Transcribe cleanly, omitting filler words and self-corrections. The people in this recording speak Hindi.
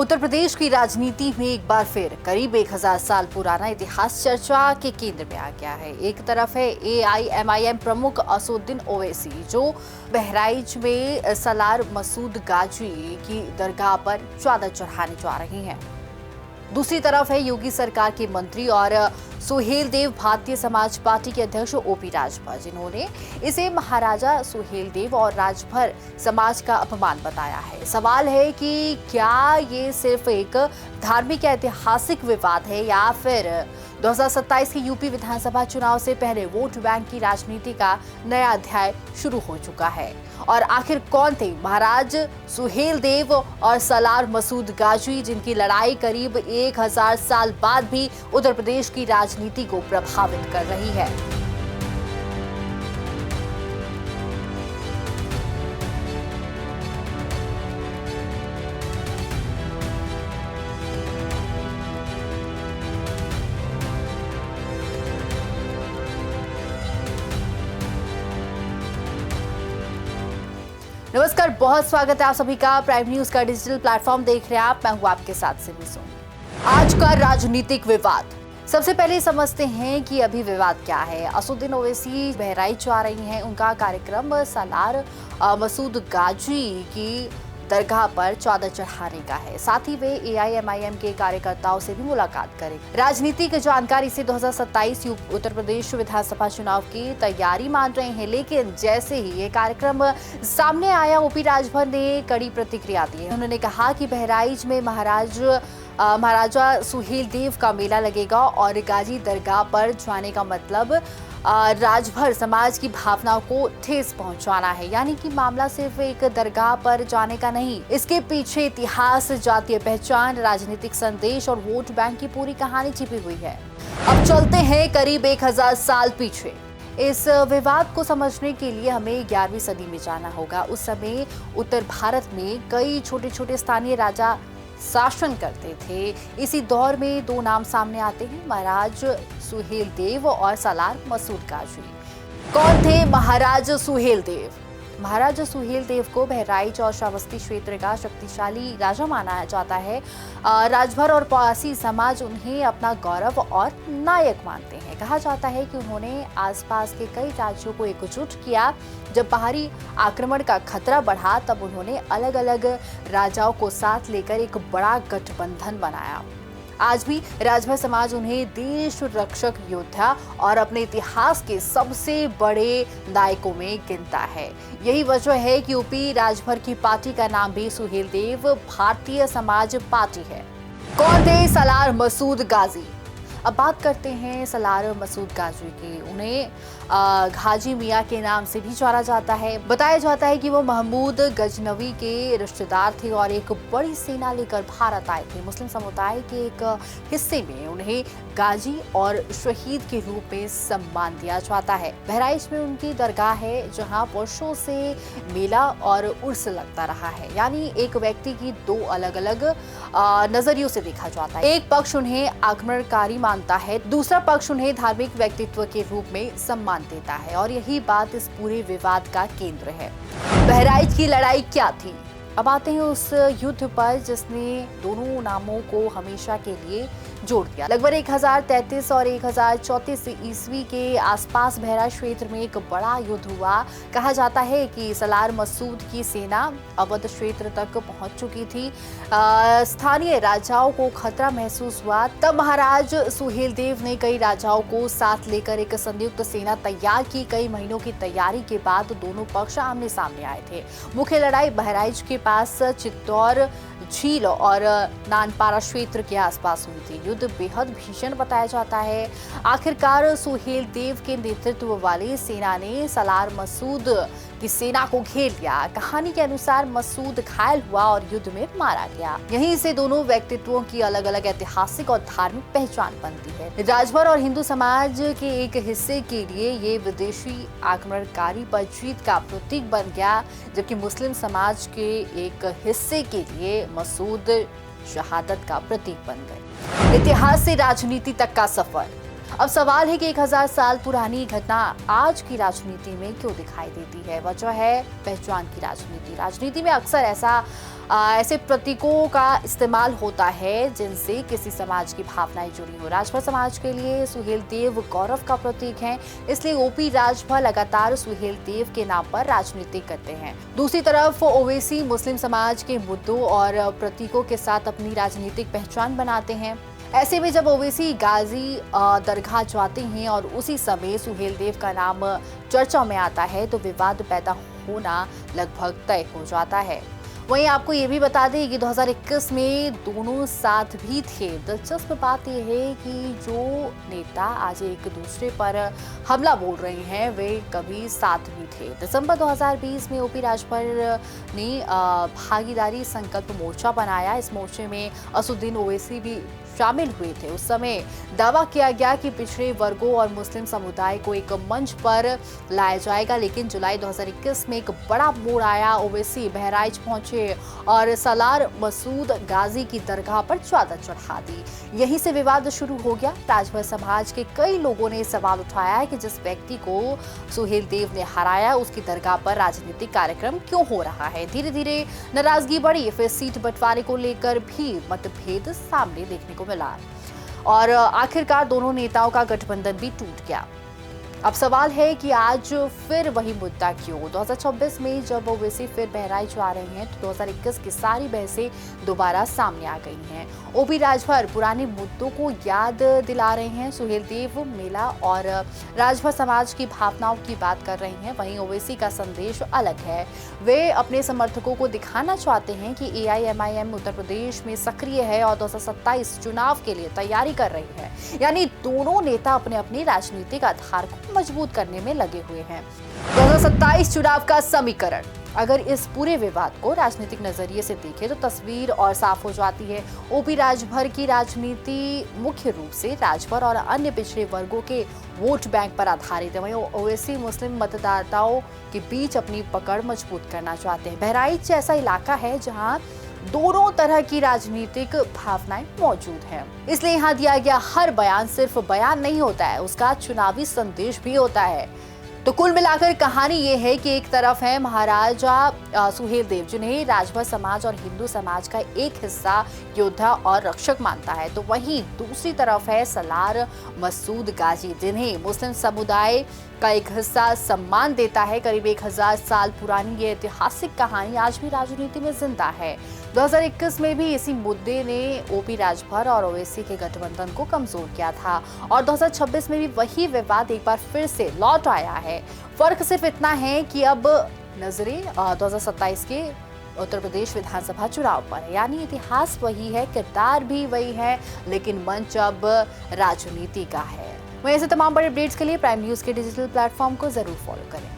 उत्तर प्रदेश की राजनीति में एक बार फिर करीब 1000 साल पुराना इतिहास चर्चा के केंद्र में आ गया है। एक तरफ है एआईएमआईएम प्रमुख असदुद्दीन ओवैसी, जो बहराइच में सलार मसूद गाजी की दरगाह पर चादर चढ़ाने जा रहे हैं। दूसरी तरफ है योगी सरकार के मंत्री और सुहेलदेव भारतीय समाज पार्टी के अध्यक्ष ओपी राजभर, जिन्होंने इसे महाराजा सुहेलदेव और राजभर समाज का अपमान बताया है। सवाल है कि क्या ये सिर्फ एक धार्मिक या ऐतिहासिक विवाद है या फिर 2027 के यूपी विधानसभा चुनाव से पहले वोट बैंक की राजनीति का नया अध्याय शुरू हो चुका है। और आखिर कौन थे महाराज सुहेलदेव और सलार मसूद गाजी, जिनकी लड़ाई करीब 1000 साल बाद भी उत्तर प्रदेश की राजनीति को प्रभावित कर रही है। नमस्कार, बहुत स्वागत है आप सभी का। प्राइम न्यूज का डिजिटल प्लेटफॉर्म देख रहे हैं आप। मैं हूं आपके साथ सिमी सोनी। आज का राजनीतिक विवाद, सबसे पहले समझते हैं कि अभी विवाद क्या है। असदुद्दीन ओवैसी बहराइच आ रही हैं। उनका कार्यक्रम सलार मसूद गाजी की दरगाह पर चादर चढ़ाने का है। साथ ही वे एआईएमआईएम के कार्यकर्ताओं से भी मुलाकात करेंगे। राजनीतिक जानकारी से 2027 उत्तर प्रदेश विधानसभा चुनाव की तैयारी मान रहे हैं, लेकिन जैसे ही ये कार्यक्रम सामने आया, ओपी राजभर ने कड़ी प्रतिक्रिया दी है। उन्होंने कहा कि बहराइच में महाराजा सुहेलदेव का मेला लगेगा और गाजी दरगाह पर जाने का मतलब राजभर समाज की भावनाओं को ठेस पहुंचाना है। यानी कि मामला सिर्फ एक दरगाह पर जाने का नहीं, इसके पीछे इतिहास, जातीय पहचान, राजनीतिक संदेश और वोट बैंक की पूरी कहानी छिपी हुई है। अब चलते हैं करीब 1000 साल पीछे। इस विवाद को समझने के लिए हमें 11वीं सदी में जाना होगा। उस समय उत्तर भारत में कई छोटे छोटे स्थानीय राजा शासन करते थे। इसी दौर में दो नाम सामने आते हैं, महाराज सुहेलदेव और सलार मसूद गाजी। कौन थे महाराज सुहेलदेव? महाराज सुहेलदेव को बहराइच और श्रावस्ती क्षेत्र का शक्तिशाली राजा माना जाता है। राजभर और पारसी समाज उन्हें अपना गौरव और नायक मानते हैं। कहा जाता है कि उन्होंने आसपास के कई राज्यों को एकजुट किया। जब बाहरी आक्रमण का खतरा बढ़ा, तब उन्होंने अलग अलग राजाओं को साथ लेकर एक बड़ा गठबंधन बनाया। आज भी राजभर समाज उन्हें देश रक्षक योद्धा और अपने इतिहास के सबसे बड़े नायकों में गिनता है। यही वजह है कि यूपी राजभर की पार्टी का नाम भी सुहेलदेव भारतीय समाज पार्टी है। कौन थे सलार मसूद गाजी? अब बात करते हैं सलार मसूद गाजी की। उन्हें गाजी मियाँ के नाम से भी जाना जाता है। बताया जाता है कि वो महमूद गजनवी के रिश्तेदार थे और एक बड़ी सेना लेकर भारत आए थे। मुस्लिम समुदाय के एक हिस्से में उन्हें गाजी और शहीद के रूप में सम्मान दिया जाता है। बहराइच में उनकी दरगाह है, जहां वर्षों से मेला और उर्स लगता रहा है। यानी एक व्यक्ति की दो अलग अलग नजरियों से देखा जाता है। एक पक्ष उन्हें आक्रमणकारी मानता है, दूसरा पक्ष उन्हें धार्मिक व्यक्तित्व के रूप में सम्मान देता है। और यही बात इस पूरे विवाद का केंद्र है। बहराइच की लड़ाई क्या थी? अब आते हैं उस युद्ध पर जिसने दोनों नामों को हमेशा के लिए जोड़ दिया। लगभग 1033 और 1034 ईस्वी के आसपास बहराइच क्षेत्र में एक बड़ा युद्ध हुआ। कहा जाता है कि सलार मसूद की सेना अवध क्षेत्र तक पहुंच चुकी थी। स्थानीय राजाओं को खतरा महसूस हुआ। तब महाराज सुहेलदेव ने कई राजाओं को साथ लेकर एक संयुक्त सेना तैयार की। कई महीनों की तैयारी के बाद दोनों पक्ष आमने सामने आए थे। मुख्य लड़ाई बहराइच के पास चित्तौर झील और नानपारा क्षेत्र के आसपास हुई थी। युद्ध बेहद भीषण बताया जाता है। आखिरकार सुहेलदेव के नेतृत्व वाली सेना ने सलार मसूद की सेना को घेर लिया। कहानी के अनुसार मसूद घायल हुआ और युद्ध में मारा गया। यहीं से दोनों व्यक्तित्वों की अलग अलग ऐतिहासिक और धार्मिक पहचान बनती है। राजभर और हिंदू समाज के एक हिस्से के लिए ये विदेशी आक्रमणकारी पर जीत का प्रतीक बन गया, जबकि मुस्लिम समाज के एक हिस्से के लिए मसूद शहादत का प्रतीक बन गए। इतिहास से राजनीति तक का सफर। अब सवाल है कि 1000 साल पुरानी घटना आज की राजनीति में क्यों दिखाई देती है। वजह है पहचान की राजनीति। राजनीति में अक्सर ऐसा ऐसे प्रतीकों का इस्तेमाल होता है जिनसे किसी समाज की भावनाएं जुड़ी हो। राजभर समाज के लिए सुहेल देव गौरव का प्रतीक हैं, इसलिए ओपी राजभर लगातार सुहेल देव के नाम पर राजनीति करते हैं। दूसरी तरफ ओवैसी मुस्लिम समाज के मुद्दों और प्रतीकों के साथ अपनी राजनीतिक पहचान बनाते हैं। ऐसे में जब ओवैसी गाजी दरगाह जाते हैं और उसी समय सुहेल देव का नाम चर्चा में आता है तो विवाद पैदा होना लगभग तय हो जाता है। वहीं आपको ये भी बता दें कि 2021 में दोनों साथ भी थे। दिलचस्प बात यह है कि जो नेता आज एक दूसरे पर हमला बोल रहे हैं वे कभी साथ भी थे। दिसंबर 2020 में ओपी राजभर ने भागीदारी संकल्प मोर्चा बनाया। इस मोर्चे में असदुद्दीन ओवैसी भी शामिल हुए थे। उस समय दावा किया गया कि पिछड़े वर्गों और मुस्लिम समुदाय को एक मंच पर लाया जाएगा, लेकिन जुलाई 2021 में एक बड़ा मोड़ आया। ओवैसी बहराइच पहुंचे और सालार मसूद गाजी की दरगाह पर चादर चढ़ा दी। यहीं से विवाद शुरू हो गया। राजभर समाज के कई लोगों ने सवाल उठाया है कि जिस व्यक्ति को सुहेल देव ने हराया उसकी दरगाह पर राजनीतिक कार्यक्रम क्यों हो रहा है। धीरे धीरे नाराजगी बढ़ी, फिर सीट बंटवारे को लेकर भी मतभेद सामने देखने को मिला और आखिरकार दोनों नेताओं का गठबंधन भी टूट गया। अब सवाल है कि आज फिर वही मुद्दा क्यों। 2026 में जब ओवैसी फिर बहराइच आ रहे हैं तो 2021 की सारी बहसें दोबारा सामने आ गई हैं। ओपी राजभर पुराने मुद्दों को याद दिला रहे हैं। सुहेल देव मेला और राजभर समाज की भावनाओं की बात कर रहे हैं। वहीं ओवैसी का संदेश अलग है। वे अपने समर्थकों को दिखाना चाहते हैं कि AIMIM उत्तर प्रदेश में सक्रिय है और 2027 चुनाव के लिए तैयारी कर रही है। यानी दोनों नेता अपने अपने राजनीतिक आधार को मजबूत करने में लगे हुए हैं। 2027 चुनाव का समीकरण, अगर इस पूरे विवाद को राजनीतिक नजरिए से देखें तो तस्वीर और साफ हो जाती है। ओपी राजभर की राजनीति मुख्य रूप से राजभर और अन्य पिछड़े वर्गों के वोट बैंक पर आधारित है। वहीं ओवैसी मुस्लिम मतदाताओं के बीच अपनी पकड़ मजबूत करना चाहते हैं। बहराइच ऐसा इलाका है जहां दोनों तरह की राजनीतिक भावनाएं मौजूद हैं। इसलिए यहाँ दिया गया हर बयान सिर्फ बयान नहीं होता है, उसका चुनावी संदेश भी होता है। तो कुल मिलाकर कहानी ये है कि एक तरफ है महाराजा सुहेल देव, जिन्हें राजभर समाज और हिंदू समाज का एक हिस्सा योद्धा और रक्षक मानता है, तो वहीं दूसरी तरफ है सालार मसूद गाजी, जिन्हें मुस्लिम समुदाय का एक हिस्सा सम्मान देता है। करीब 1000 साल पुरानी ये ऐतिहासिक कहानी आज भी राजनीति में जिंदा है। 2021 में भी इसी मुद्दे ने ओपी राजभर और ओवैसी के गठबंधन को कमजोर किया था और 2026 में भी वही विवाद एक बार फिर से लौट आया है। फर्क सिर्फ इतना है कि अब नजरें 2027 के उत्तर प्रदेश विधानसभा चुनाव पर है। यानी इतिहास वही है, किरदार भी वही है, लेकिन मंच अब राजनीति का है। वहीं ऐसे तमाम बड़े अपडेट्स के लिए प्राइम न्यूज के डिजिटल प्लेटफॉर्म को जरूर फॉलो करें।